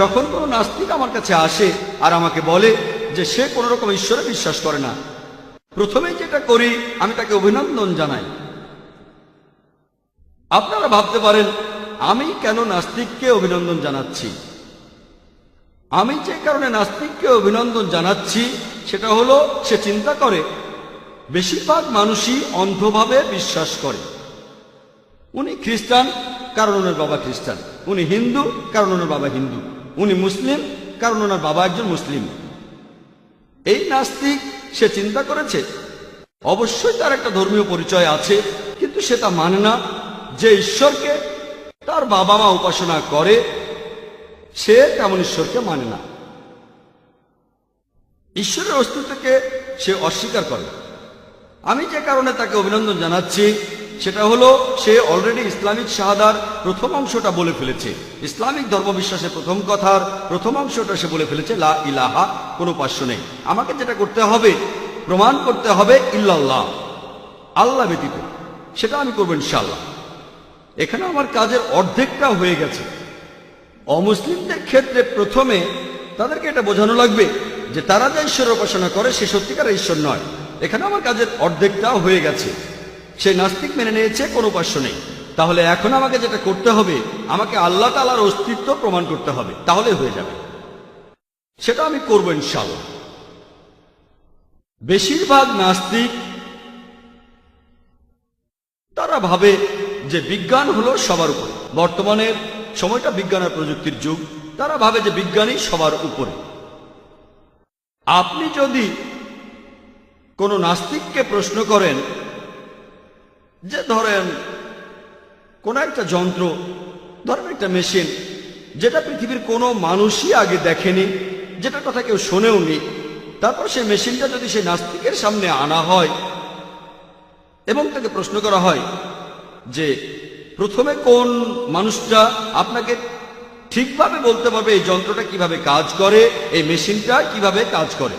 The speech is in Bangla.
যখন কোনো নাস্তিক আমার কাছে আসে আর আমাকে বলে যে সে কোনো রকম ঈশ্বরে বিশ্বাস করে না, প্রথমেই যেটা করি আমি তাকে অভিনন্দন জানাই। আপনারা ভাবতে পারেন আমি কেন নাস্তিককে অভিনন্দন জানাচ্ছি। আমি যে কারণে নাস্তিককে অভিনন্দন জানাচ্ছি সেটা হলো সে চিন্তা করে বেশিরভাগ মানুষই অন্ধভাবে বিশ্বাস করে। উনি খ্রিস্টান কারণ ওনার বাবা খ্রিস্টান, উনি হিন্দু কারণ ওনার বাবা হিন্দু, উনি মুসলিম কারণ ওনার বাবা একজন মুসলিম। এই নাস্তিক সে চিন্তা করেছে অবশ্যই তার একটা ধর্মীয় পরিচয় আছে, কিন্তু সে তা মানে না যে ঈশ্বরকে তার বাবা মা উপাসনা করে সে তেমন ঈশ্বরকে মানে না। ঈশ্বরের অস্তিত্বকে সে অস্বীকার করে। আমি যে কারণে তাকে অভিনন্দন জানাচ্ছি সেটা হলো সে অলরেডি ইসলামিক শাহাদার প্রথম অংশটা বলে ফেলেছে। ইসলামিক ধর্মবিশ্বাসের প্রথম কথার প্রথম অংশটা সে বলে ফেলেছে, লা ইলাহা, কোনো উপাস্য নেই। আমাকে যেটা করতে হবে প্রমাণ করতে হবে ইল্লাল্লাহ, আল্লাহ ব্যতীত। সেটা আমি করবো ইনশাআল্লাহ। এখানে আমার কাজের অর্ধেকটা হয়ে গেছে। অমুসলিমদের ক্ষেত্রে প্রথমে তাদেরকে এটা বোঝানো লাগবে যে তারা যে ঈশ্বরের উপাসনা করে সে সত্যিকার ঈশ্বর নয়। এখানে আমার কাজের অর্ধেকটাও হয়ে গেছে। সে নাস্তিক মেনে নিয়েছে কোনো উপাস্য নেই। তাহলে এখন আমাকে যেটা করতে হবে আমাকে আল্লাহ তাআলার অস্তিত্ব প্রমাণ করতে হবে, তাহলে হয়ে যাবে। সেটা আমি করব ইনশাআল্লাহ। বেশিরভাগ নাস্তিক তারা ভাবে যে বিজ্ঞান হলো সবার উপরে। বর্তমানের সময়টা বিজ্ঞান আর প্রযুক্তির যুগ। তারা ভাবে যে বিজ্ঞানই সবার উপরে। আপনি যদি কোনো নাস্তিককে প্রশ্ন করেন যে ধরেন কোন একটা যন্ত্র, ধরেন একটা মেশিন যেটা পৃথিবীর কোনো মানুষই আগে দেখেনি, যেটার কথা কেউ শোনেওনি, তারপর সেই মেশিনটা যদি সেই নাস্তিকের সামনে আনা হয় এবং তাকে প্রশ্ন করা হয় যে প্রথমে কোন মানুষটা আপনাকে ঠিকভাবে বলতে পারবে এই যন্ত্রটা কিভাবে কাজ করে, এই মেশিনটা কিভাবে কাজ করে,